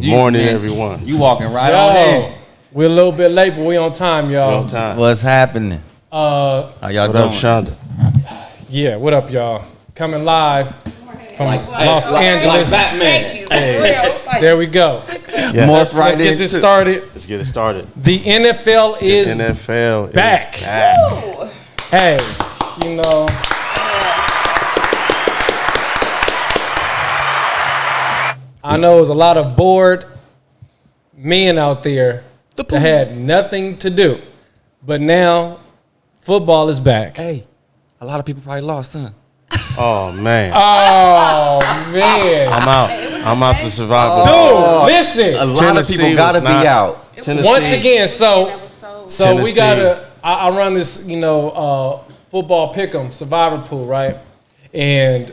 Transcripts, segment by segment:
Good morning, everyone. You walking right on in. We're a little bit late, but we on time, y'all. We on time. What's happening? How y'all doing? What up, Shonda? Yeah, what up, y'all? Coming live from Los Angeles. Like Batman. There we go. Yes. Let's get this started. Let's get it started. The NFL is back. Hey, you know. I know there's a lot of bored men out there that had nothing to do. But now, football is back. Hey, a lot of people probably lost, huh? Oh, man. Oh, man. I'm out to survive. So, listen. A lot of people got to be out. Once again, so we got to, I run this, football pick'em survivor pool, right? And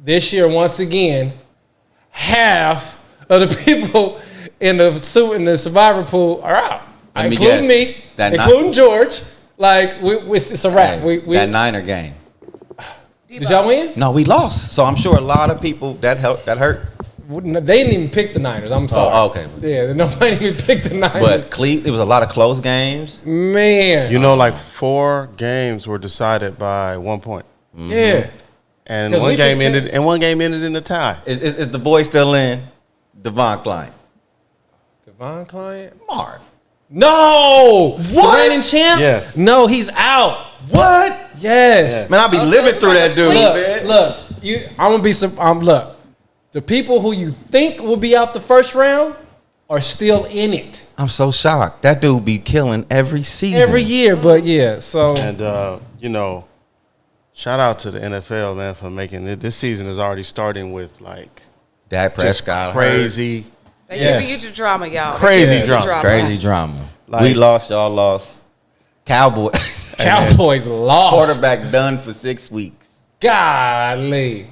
this year, once again, half of the people in the survivor pool are out, including me, including George. Like it's a wrap. Hey, that Niner game. Did y'all win? No, we lost. So I'm sure a lot of people that hurt. They didn't even pick the Niners. I'm sorry. Oh, okay. Yeah, nobody even picked the Niners. But there was a lot of close games. Man, like 4 games were decided by 1 point. Mm-hmm. Yeah. And one game ended in a tie. Is the boy still in? Devon Client. Marv. No. What? The reigning champ? Yes. No, he's out. What? Yes. Man, I be living through that dude, man. Look, I'm gonna be look. The people who you think will be out the first round are still in it. I'm so shocked. That dude be killing every season. Every year, but yeah, so and shout out to the NFL, man, for making it. This season is already starting with Dak Prescott, crazy. They giving you the drama, y'all. Crazy drama. Crazy drama. We lost, y'all lost. Cowboys lost. Quarterback done for 6 weeks. Golly.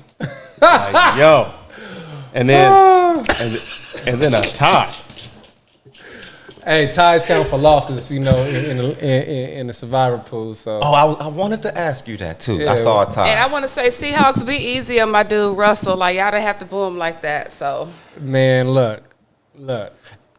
Yo. And then a tie. Hey, ties count for losses, in the survivor pool. So. Oh, I wanted to ask you that too. Yeah. I saw a tie. And I want to say, Seahawks, be easy on my dude Russell. Like y'all didn't have to boo him like that. So. Man, look.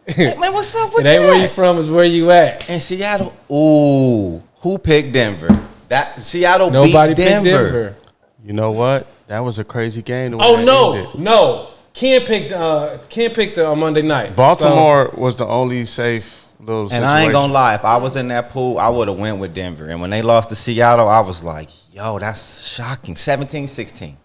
Hey, man, what's up with that? It ain't where you from, is where you at. In Seattle. Ooh, who picked Denver? That Seattle Nobody beat Denver. Picked Denver. You know what? That was a crazy game. No. Ken picked the Monday night. Baltimore was the only safe little situation. And I ain't gonna lie, if I was in that pool, I would have went with Denver. And when they lost to Seattle, I was like, yo, that's shocking. 17-16.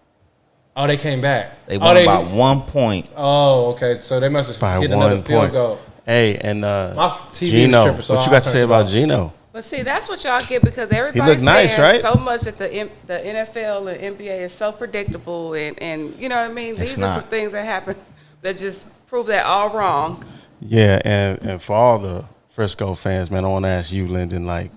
Oh, they came back. They won by 1 point. Oh, okay. So they must have hit another field goal. Hey, and my TV Gino, stripper, so what you got to say about Gino? But see, that's what y'all get because everybody's nice, saying right? so much that the NFL and NBA is so predictable and you know what I mean? These are some things that happen that just prove that all wrong. Yeah, and for all the Frisco fans, man, I want to ask you, Lynden,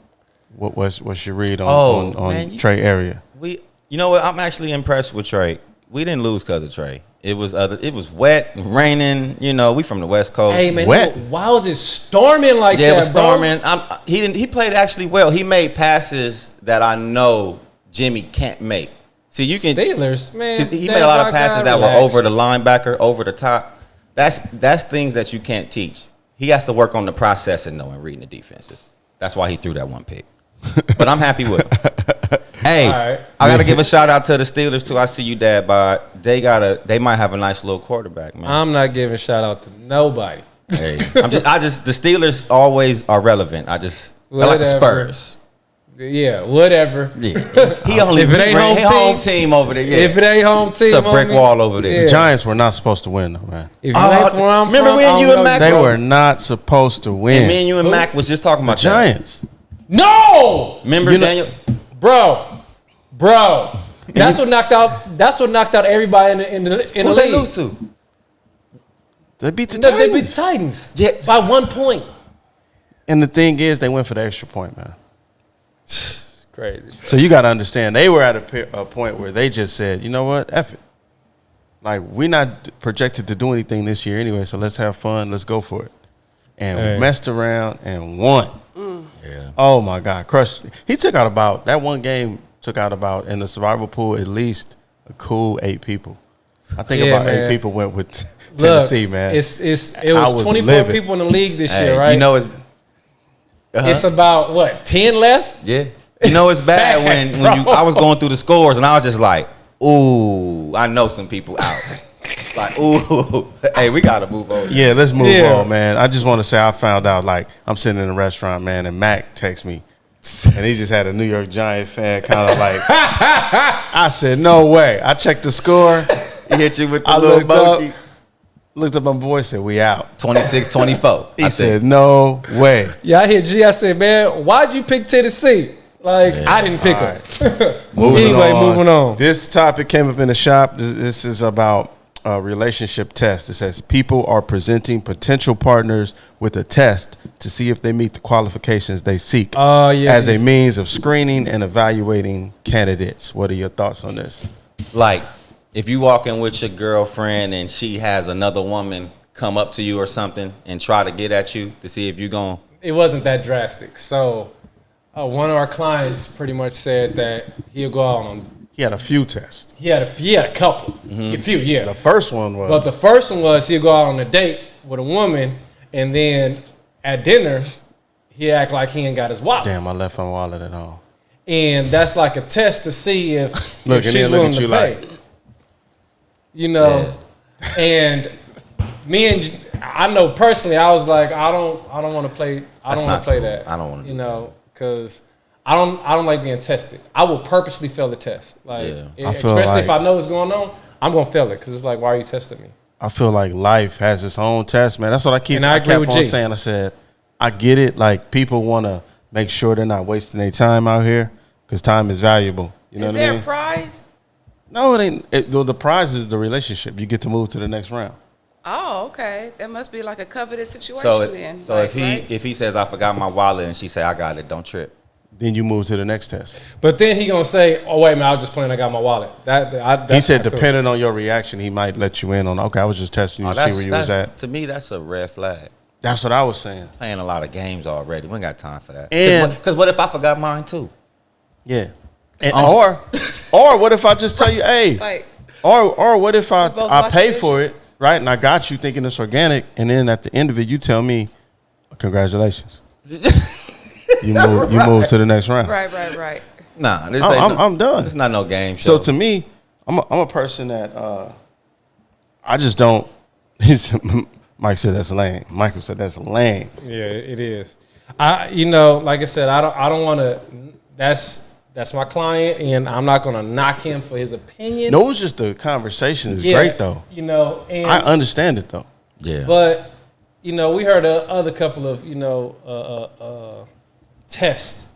what's your read on Trey area? You know what? I'm actually impressed with Trey. We didn't lose because of Trey. It was wet, raining. We from the West Coast. Hey man, wet. Why was it storming like that? Yeah, it was storming. He played actually well. He made passes that I know Jimmy can't make. See, you can Steelers, man. He made a lot of passes that were over the linebacker, over the top. That's things that you can't teach. He has to work on the processing though and reading the defenses. That's why he threw that one pick. But I'm happy with him. Hey, right. I got to give a shout out to the Steelers too. I see you, Dad, but they might have a nice little quarterback, man. I'm not giving shout out to nobody. Hey, the Steelers always are relevant. I like the Spurs. Yeah, whatever. Yeah. He only if it ain't home team over there. Yeah. If it ain't home team, it's a brick wall over there. Yeah. The Giants were not supposed to win, though, man. If you ain't from where I'm remember when you and Mac? They were not supposed to win. And me and you and Mac was just talking about the Giants. No, remember Daniel, bro. That's what knocked out everybody in the league. Who they lose to? They beat the Titans. They beat the Titans. Yeah. By 1 point. And the thing is, they went for the extra point, man. Crazy. So you got to understand, they were at a point where they just said, you know what, F it. We're not projected to do anything this year anyway, so let's have fun. Let's go for it. And messed around and won. Yeah. Oh, my God. Crushed. He took out about, that one game took out about, in the survival pool, at least a cool 8 people. I think 8 people went with Tennessee, man. It was 24 people in the league this year, right? You know it's it's about what 10 left. Yeah, you know it's bad when I was going through the scores and I was just like, ooh, I know some people out. Like, ooh, hey, we gotta move on. Yeah, let's move on, man. I just want to say I found out, like, I'm sitting in a restaurant, man, and Mac texts me, and he just had a New York Giant fan kind of like. I said, no way. I checked the score. He hit you with the little emoji. Looked up my boy, said, we out. 26-24. He said, no way. Yeah, I hit G. I said, man, why'd you pick Tennessee? Like, I didn't pick him. Moving on. This topic came up in the shop. This is about a relationship test. It says people are presenting potential partners with a test to see if they meet the qualifications they seek as a means of screening and evaluating candidates. What are your thoughts on this? Like, if you walk in with your girlfriend and she has another woman come up to you or something and try to get at you to see if you're going. It wasn't that drastic. So one of our clients pretty much said that he'll go out on. He had a few tests. He had a couple. A few, yeah. The first one was. But the first one was he'll go out on a date with a woman, and then at dinner, he act like he ain't got his wallet. Damn, I left my wallet at home. And that's like a test to see if she's look willing at to you pay. like, you know, and me and I know personally, I was like, I don't want to play. I don't want to play that. I don't want to. You know, because I don't like being tested. I will purposely fail the test. Like, especially if I know what's going on, I'm gonna fail it because it's like, why are you testing me? I feel like life has its own test, man. That's what I keep. And I kept on saying. I said, I get it. Like, people want to make sure they're not wasting their time out here because time is valuable. You know what I mean? Is there a prize? No, it ain't. The prize is the relationship. You get to move to the next round. Oh, okay. That must be like a coveted situation then. So if he says I forgot my wallet and she say I got it, don't trip. Then you move to the next test. But then he gonna say, "Oh wait, man, I was just playing. I got my wallet." He said, depending on your reaction, he might let you in on. Okay, I was just testing you to see where you was at. To me, that's a red flag. That's what I was saying. Playing a lot of games already. We ain't got time for that. Because what if I forgot mine too? Yeah. Or what if I just tell you, hey, like, or what if I pay for it, right? And I got you thinking it's organic, and then at the end of it, you tell me, congratulations. You move to the next round. Right. Nah, I'm done. It's not no game show. So to me, I'm a person that I just don't. Mike said that's lame. Michael said that's lame. Yeah, it is. Like I said, I don't want to. That's my client, and I'm not going to knock him for his opinion. No, it's just the conversation is great, though. And I understand it, though. Yeah. But, we heard a other couple of, tests.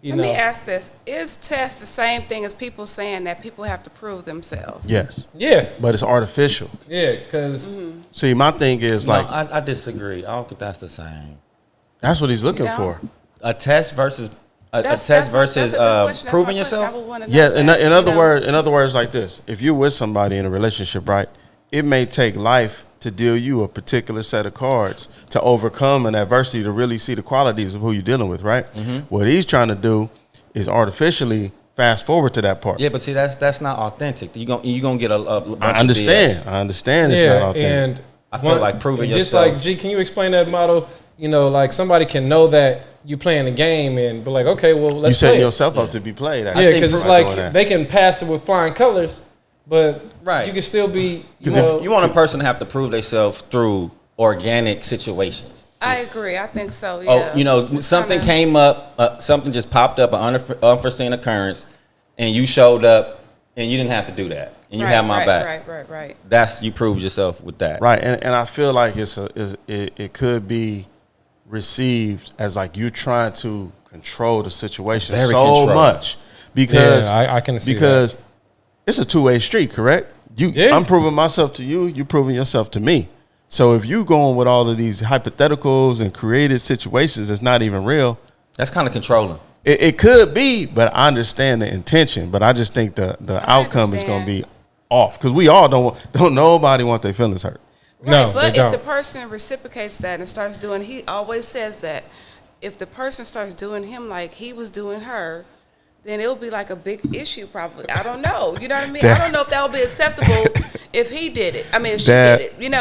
Let me ask this. Is test the same thing as people saying that people have to prove themselves? Yes. Yeah. But it's artificial. Yeah, because... See, my thing is I disagree. I don't think that's the same. That's what he's looking for. A test versus... A test versus proving yourself. Yeah, in other words, like this: if you're with somebody in a relationship, right, it may take life to deal you a particular set of cards to overcome an adversity to really see the qualities of who you're dealing with, right? Mm-hmm. What he's trying to do is artificially fast forward to that part. Yeah, but see, that's not authentic. You gonna get a bunch I understand. I understand it's not authentic. And I feel like proving just yourself. Like, G, can you explain that model? Like somebody can know that you playing a game and be like, okay, well, let's play. You setting yourself up to be played. Yeah, because it's like they can pass it with flying colors, but you can still be. If you want a person to have to prove themselves through organic situations. I agree. I think so. Yeah. Something came up, something just popped up, an unforeseen occurrence, and you showed up, and you didn't have to do that, and you have my back. Right. That's you proved yourself with that. Right, and I feel like it could be received as like you're trying to control the situation so much because I can see because it's a two-way street, correct? I'm proving myself to you, you're proving yourself to me. So if you going with all of these hypotheticals and created situations that's not even real, that's kind of controlling. It could be, but I understand the intention. But I just think the outcome is going to be off because we all don't nobody want their feelings hurt. Right, no, but if the person reciprocates that and starts doing, he always says that if the person starts doing him like he was doing her, then it'll be like a big issue probably. I don't know. You know what I mean? I don't know if that would be acceptable if he did it. I mean, if she did it. You know,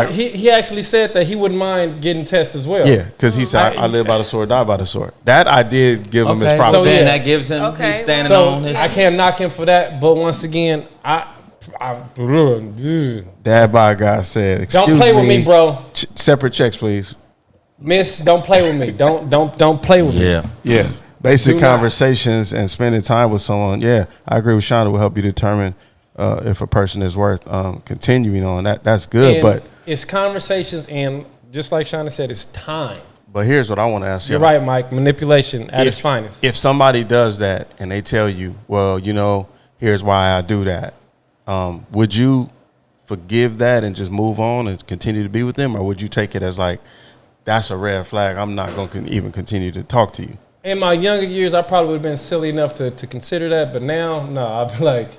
he actually said that he wouldn't mind getting tested as well. Yeah, because he said, I live by the sword, die by the sword. That I did give him his props. So yeah, that gives him, he's standing on his. I can't knock him for that, but once again, Dad by guy said, excuse don't play with me, bro. Separate checks, please. Miss, don't play with me. Don't play with me. Yeah. Basic conversations and spending time with someone. Yeah, I agree with Shonda. Will help you determine if a person is worth continuing on. That's good, and but it's conversations, and just like Shonda said, it's time. But here's what I want to ask you. You're right, Mike. Manipulation at its finest. If somebody does that and they tell you, well, here's why I do that, would you forgive that and just move on and continue to be with them, or would you take it as like, that's a red flag, I'm not going to even continue to talk to you? In my younger years, I probably would have been silly enough to consider that, but now, no, I'd be like,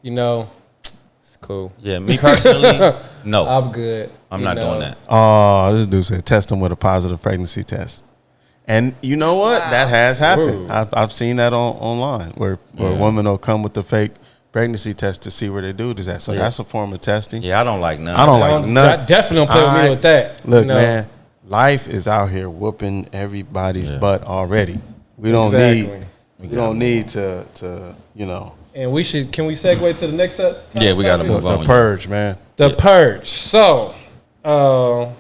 it's cool. Yeah, me personally, no. I'm good. I'm not doing that. Oh, this dude said test him with a positive pregnancy test. And you know what? Wow. That has happened. I've seen that online where a woman will come with the fake pregnancy test to see where they do this at. So that's a form of testing. Yeah, I don't like none. I don't like none. I definitely don't play with me with that. Look, man. Life is out here whooping everybody's butt already. We don't need to And can we segue to the next topic? Yeah, we got to move on. The Purge, man. The Purge. So, what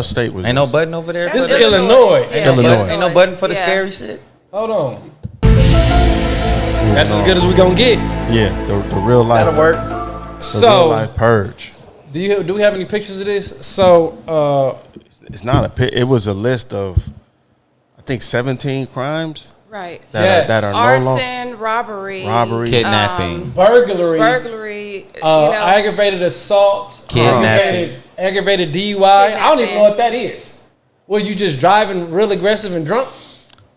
state was Ain't this? no button over there? This is Illinois. Illinois. Ain't no button for the scary shit? Hold on. That's as good as we gonna get. Yeah, the real life. That'll work. The real life Purge. Do we have any pictures of this? So it's not it was a list of, I think, 17 crimes. Right. That are arson, robbery, kidnapping, burglary, aggravated assault, kidnapping, aggravated DUI. I don't even know what that is. Were you just driving real aggressive and drunk?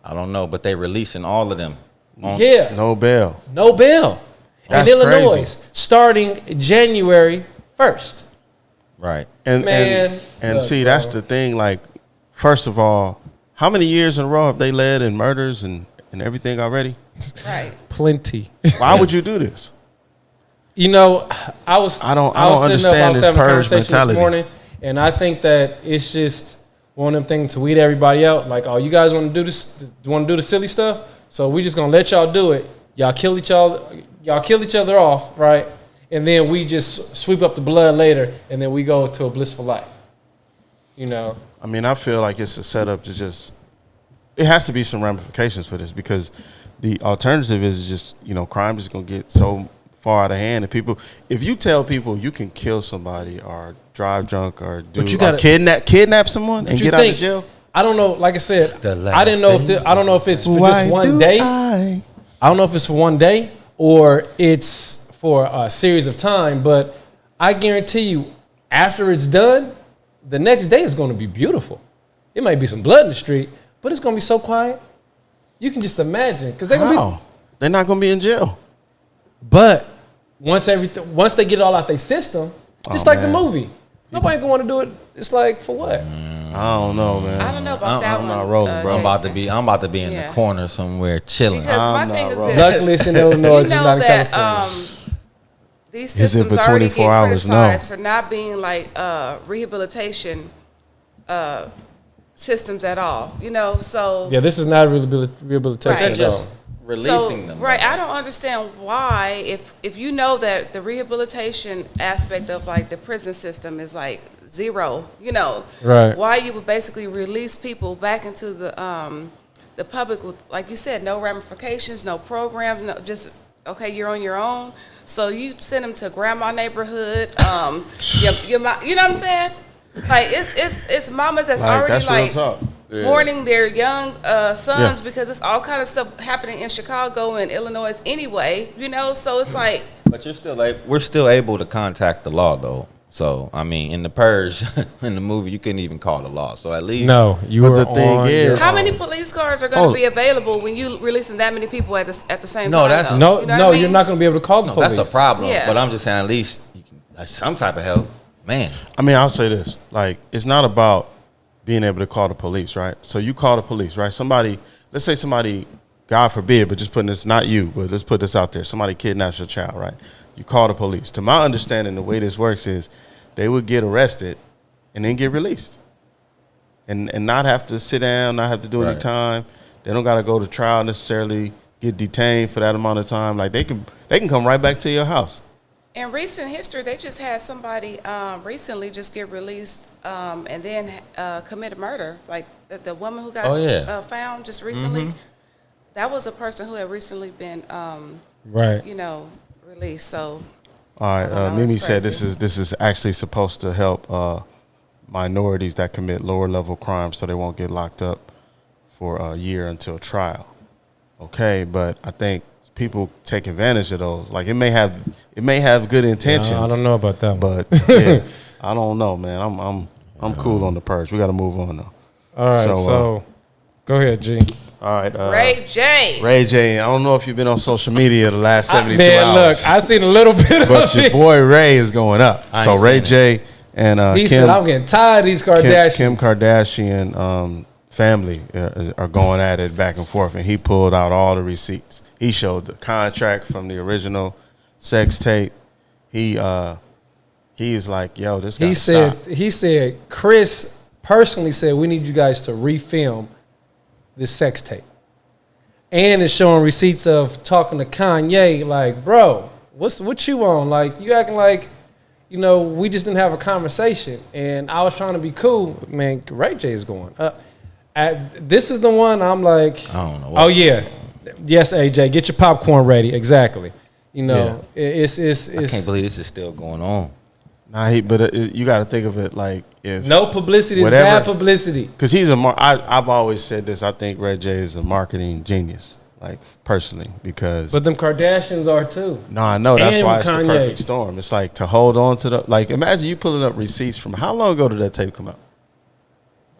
I don't know, but they releasing all of them. No bail. That's in Illinois, crazy. Starting January 1st. Right. And see, that's the thing. Like, first of all, how many years in a row have they led in murders and everything already? Right. Plenty. Why would you do this? I don't understand this Purge mentality this morning, and I think that it's just one of them things to weed everybody out. Like, oh, you guys want to do this? Want to do the silly stuff? So we just gonna let y'all do it. Y'all kill each other off, right? And then we just sweep up the blood later, and then we go to a blissful life. I mean, I feel like it's a setup to it has to be some ramifications for this, because the alternative is just, crime is going to get so far out of hand. And if you tell people you can kill somebody or drive drunk or kidnap someone and get out of jail. I don't know. Like I said, I don't know if it's for just one day. I don't know if it's for one day or it's for a series of time, but I guarantee you, after it's done, the next day is going to be beautiful. It might be some blood in the street, but it's going to be so quiet. You can just imagine, because they're not going to be in jail. But once they get it all out their system, just like the movie, nobody going to want to do it. It's like, for what? I don't know, man. I don't know about that one. I'm not rolling, bro. I'm about to be in the corner somewhere chilling. Because my thing is this. Luckily, it's in Illinois. It's not in California. These systems already get criticized for not being like rehabilitation systems at all. So this is not rehabilitation at all. Releasing them. Right. I don't understand why, if you know that the rehabilitation aspect of like the prison system is like zero, right, why you would basically release people back into the public with, like you said, no ramifications, no programs, no, just you're on your own. So you send them to grandma neighborhood, you know what I'm saying? Like it's mamas that's already mourning their young sons because it's all kind of stuff happening in Chicago and Illinois anyway, So it's like. But we're still able to contact the law though. So I mean, in the Purge, in the movie, you couldn't even call the law. So at least the thing is, how many police cars are going to be available when you releasing that many people at the same time? You're not going to be able to call the police. That's a problem. Yeah. But I'm just saying, at least you can, some type of help, man. I mean, I'll say this: like, it's not about being able to call the police, right? So you call the police, right? Let's say somebody God forbid, but just putting this, not you, but let's put this out there. Somebody kidnaps your child, right? You call the police. To my understanding, the way this works is they would get arrested and then get released. And not have to sit down, not have to do any time. They don't got to go to trial necessarily, get detained for that amount of time. Like they can come right back to your house. In recent history, they just had somebody recently just get released and then commit a murder. Like the woman who got found just recently, that was a person who had recently been, released. So, all right, Mimi said this is actually supposed to help minorities that commit lower level crimes, so they won't get locked up for a year until trial. Okay, but I think people take advantage of those. Like it may have good intentions. I don't know about that one. But yeah, I don't know, man. I'm cool on the Purge. We got to move on though. All right, so go ahead, G. All right, Ray J. Ray J. I don't know if you've been on social media the last 72 hours. Look, I seen a little bit but of your it. boy Ray is going up. So Ray J. and he said, "I'm getting tired of these Kardashians." Kim Kardashian family are going at it back and forth, and he pulled out all the receipts. He showed the contract from the original sex tape. He's like, "Yo, this guy." He said Chris personally said we need you guys to refilm this sex tape, and it's showing receipts of talking to Kanye. Like, bro, what you on? Like, you acting like, we just didn't have a conversation, and I was trying to be cool. Man, Ray J is going up. This is the one I'm like, I don't know. Oh yeah, yes, AJ, get your popcorn ready. Exactly. It's. I can't believe this is still going on. Nah, but you got to think of it like if no publicity is bad publicity. Because he's I've always said this. I think Ray J is a marketing genius, like personally, because. But them Kardashians are too. No, I know that's why it's Kanye. the perfect storm. It's like to hold on to imagine you pulling up receipts from how long ago did that tape come out?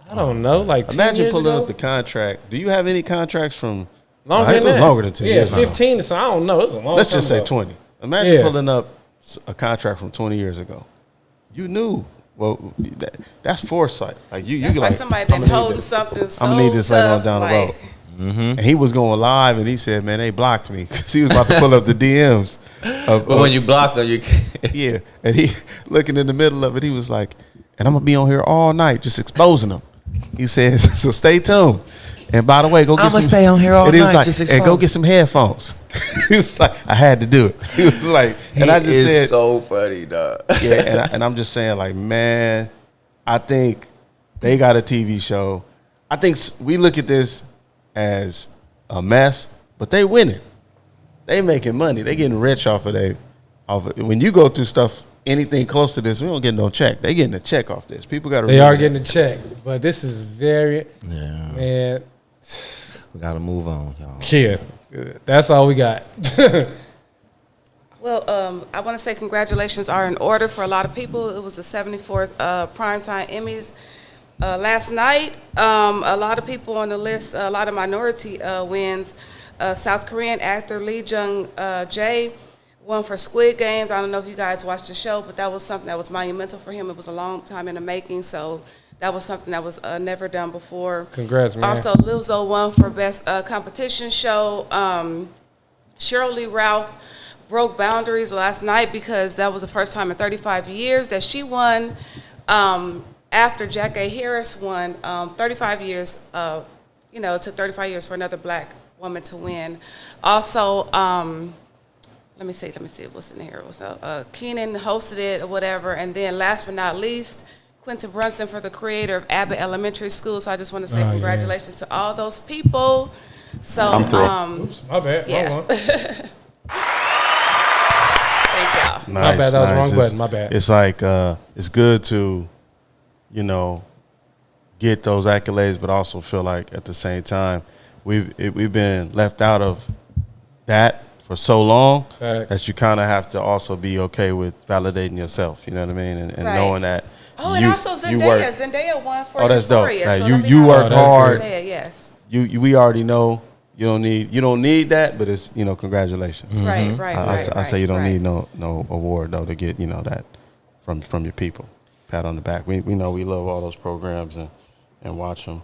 I don't know, like 10 imagine years pulling ago? up the contract. Do you have any contracts from? Longer it than was that. longer than 10 years. 15. So I don't know. It was a long Let's time just say ago. 20. Imagine pulling up a contract from 20 years ago. You knew. Well, that's foresight. Like you, That's you like like somebody been holding something. I'm gonna need this later on down the road. like, And he was going live, and he said, "Man, they blocked me," because he was about to pull up the DMs. But when you block them, you can't. Yeah, and he looking in the middle of it, he was like, "And I'm gonna be on here all night, just exposing them." He says, "So stay tuned." And by the way, go get I'ma some. stay on here all and he was night, like, just and go exposing. get some headphones. He was like, I had to do it. He was like, and I just said, so funny, dog. yeah, and I'm just saying, like, man, I think they got a TV show. I think we look at this as a mess, but they winning. They making money. They getting rich off of it. When you go through stuff, anything close to this, we don't get no check. They getting a check off this. People got to. They are getting a check, but this is very, Man, we gotta move on, y'all. Yeah, that's all we got. Well, I want to say congratulations are in order for a lot of people. It was the 74th Primetime Emmys last night. A lot of people on the list, a lot of minority wins. South Korean actor Lee Jung-jae won for Squid Games. I don't know if you guys watched the show, but that was something that was monumental for him. It was a long time in the making, so that was something that was never done before. Congrats, man. Also, Lizzo won for Best Competition Show. Cheryl Lee Ralph broke boundaries last night because that was the first time in 35 years that she won after Jack A. Harris won 35 years. It took 35 years for another black woman to win. Also, let me see what's in here. Keenan hosted it or whatever. And then last but not least, Quentin Brunson for the creator of Abbott Elementary School. So I just want to say congratulations to all those people. So, Oops, my bad. yeah. Wrong one. Thank y'all. Nice, My bad, that was the wrong nice. button. My bad. It's like it's good to, get those accolades, but also feel like at the same time we've been left out of that for so long that you kind of have to also be okay with validating yourself. You know what I mean, and Right. knowing that. Oh, and also Zendaya won for that's dope. Euphoria. Now, so you work that's hard. Zendaya, yes. We already know you don't need that, but it's congratulations. Right. I say you don't right. need no award though to get that from your people. Pat on the back. We know we love all those programs and watch them.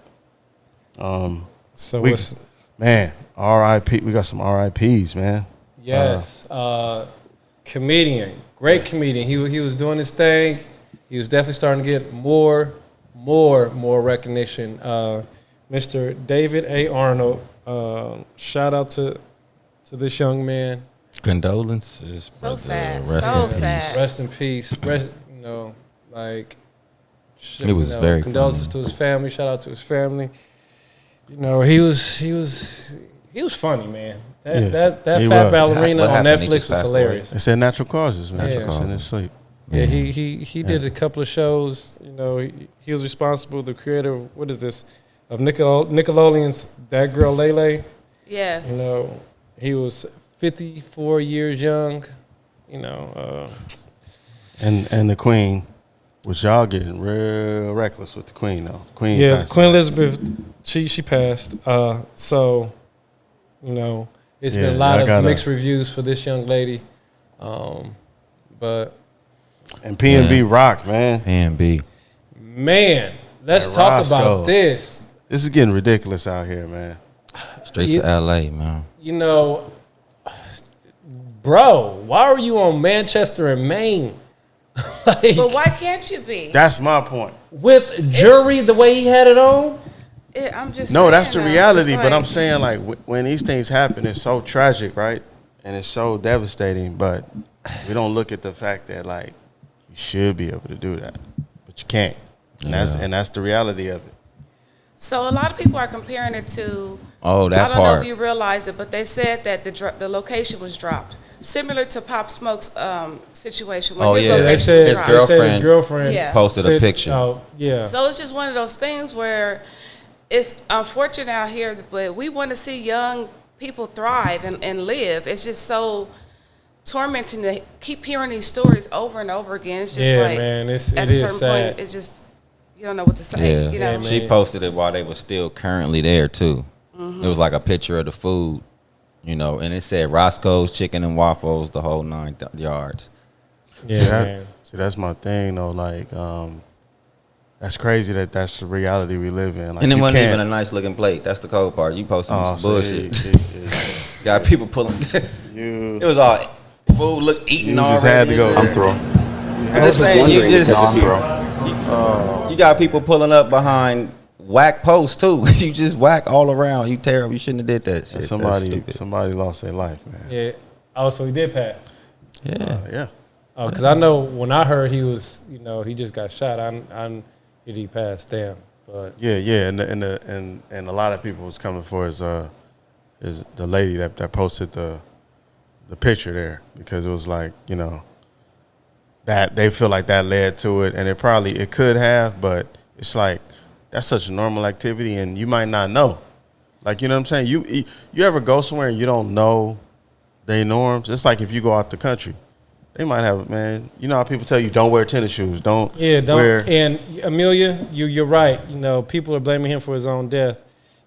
So Man, R.I.P. We got some R.I.P.s, man. Yes, comedian, great comedian. He was doing his thing. He was definitely starting to get more recognition. Mr. David A. Arnold. Shout out to this young man. Condolences. So sad. Rest So in sad. peace. Rest in peace. Like It was very condolences funny. to his family. Shout out to his family. He was funny, man. That He Fat was. Ballerina What on happened? He Netflix just was passed away. hilarious. They said natural causes, man. Natural He's in his sleep. Yeah, he did a couple of shows. He was responsible, the creator of, what is this, of Nickelodeon's That Girl Lele. Yes. He was 54 years young. And the Queen, was y'all getting real reckless with the Queen, though. Queen Yeah, passed Queen away. Elizabeth, she passed. So, it's been a Yeah, lot I of gotta- mixed reviews for this young lady. But And PnB rock, man. PnB. man, let's And talk about Roscoe's. this. This is getting ridiculous out here, man. Straight to LA, man. Bro, why are you on Manchester and Maine? Like, But why can't you be? That's my point. with jury the way he had it on? I'm just No, saying, that's the though. reality. It's But I'm like- saying, like, when these things happen, it's so tragic, right? And it's so devastating. But we don't look at the fact that, like, you should be able to do that, but you can't. And that's the reality of it. So a lot of people are comparing it to. Oh, that I don't know part. if you realize it, but they said that the location was dropped, similar to Pop Smoke's situation. When Oh, his yeah. location They was said, His dropped. girlfriend girlfriend Yeah. posted a picture. Oh, yeah. So it's just one of those things where it's unfortunate out here, but we want to see young people thrive and live. It's just so tormenting to keep hearing these stories over and over again. It's just Yeah, like, man, at it a is certain sad. point, it's just, you don't know what to say. Yeah. You know? Yeah, She man. posted it while they were still currently there too. It was like a picture of the food, and it said Roscoe's Chicken and Waffles, the whole 9 yards. Yeah, man. See, that's my thing, though. Like, that's crazy that's the reality we live in. Like, And it you wasn't can't- even a nice looking plate. That's the cold part. You posted Oh, some so bullshit. Got people pulling. you It was all food eaten You already. just had to go. in I'm there. through. I'm just saying, you got people pulling up behind whack posts too. You just whack all around. You terrible. You shouldn't have did that shit. That's stupid. Somebody lost their life, man. Yeah. Oh, so he did pass. Yeah. Oh, because I know when I heard he was, he just got shot. I he passed. Damn. But Yeah, and a lot of people was coming for is the lady that posted the picture there, because it was like, that they feel like that led to it, and it could have, but it's like that's such a normal activity, and you might not know. Like, you know what I'm saying? You ever go somewhere and you don't know their norms? It's like if you go out the country, they might have, man. You know how people tell you don't wear tennis shoes, don't wear. And Amelia, you're right. People are blaming him for his own death.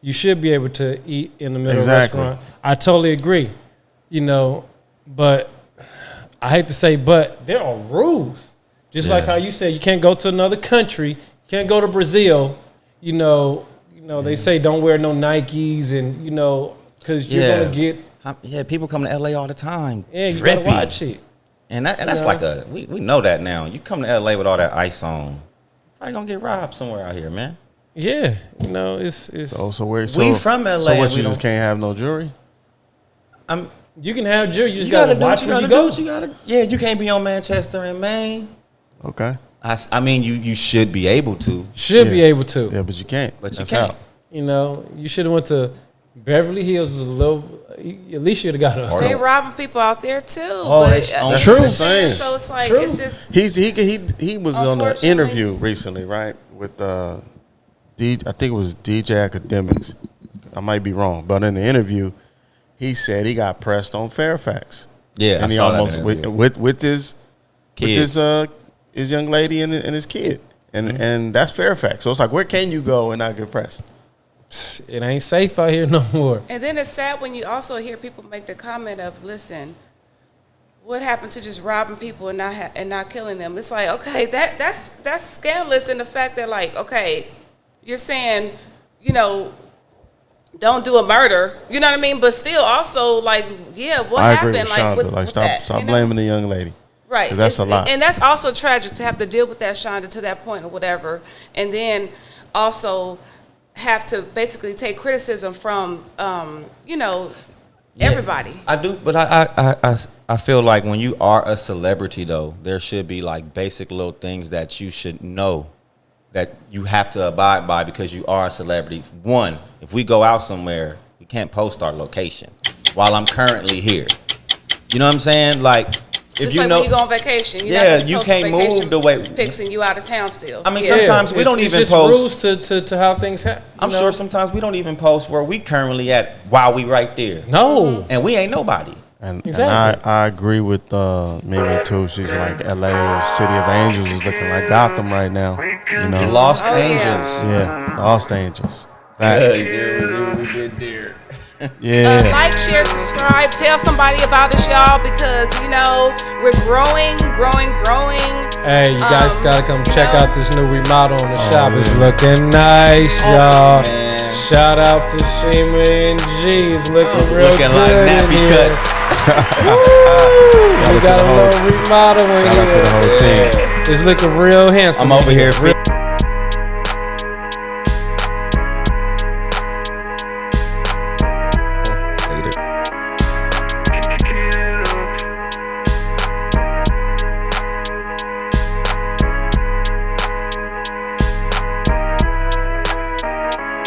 You should be able to eat in the middle Exactly. of a restaurant. I totally agree. But I hate to say, but there are rules. Just like how you said, you can't go to another country, you can't go to Brazil. They say don't wear no Nikes, and because you're gonna get. Yeah, people come to LA all the time. Yeah, you Drippy. gotta watch it. And that's like we know that now. You come to LA with all that ice on, probably gonna get robbed somewhere out here, man. Yeah, it's. So where? We from LA. So what? and You we just can't have no jewelry? You can have jury. You just You gotta, gotta do watch what you where gotta you do. go. What you gotta. Yeah, you can't be on Manchester and Maine. Okay. I mean, you should be able to, Should be able to. Yeah, but you can't. but you That's can't. out. You should have went to Beverly Hills. A little. At least you'd have got a. They robbing people out there too. Oh, but, that's true. what I'm saying. So it's like, True. it's just. He was on an Unfortunately. interview recently, right, with I think it was DJ Academics. I might be wrong, but in the interview, he said he got pressed on Fairfax. Yeah, and I he saw that almost interview. with his Kids. his young lady and his kid, and that's Fairfax. So it's like, where can you go and not get pressed? It ain't safe out here no more. And then it's sad when you also hear people make the comment of, listen, what happened to just robbing people and not killing them? It's like, okay, that's scandalous in the fact that, like, okay, you're saying, don't do a murder. You know what I mean? But still, also like, yeah, what I happened? agree with Shonda. With Like, stop that, blaming the young lady. Right. 'Cause that's a lot. And that's also tragic to have to deal with that, Shonda, to that point or whatever. And then also have to basically take criticism from, everybody. I do, but I feel like when you are a celebrity, though, there should be like basic little things that you should know that you have to abide by because you are a celebrity. One, if we go out somewhere, we can't post our location while I'm currently here. You know what I'm saying? Like, if Just you like know, when you go on vacation. You're yeah, not gonna you post can't vacation move the way. pics and you out of town still. I mean, sometimes we don't it's even just post. rules to how things happen. I'm sure sometimes we don't even post where we currently at while we right there. No. And we ain't nobody. And Exactly. I agree with Mimi too. She's like, LA City of Angels is looking like Gotham right now. You know, Lost Oh, Angels. yeah, Lost Angels. Yeah, Facts. we did there. Yeah. Like, share, subscribe, tell somebody about us, y'all, because we're growing. Hey, you guys gotta come check out this new remodel on the shop. yeah. It's looking nice, y'all. Man. Shout out to Shima and G. It's looking real Looking good like in nappy here. cuts. We got a little remodel in Shout out to the here. whole team. It's looking real handsome. I'm over in here.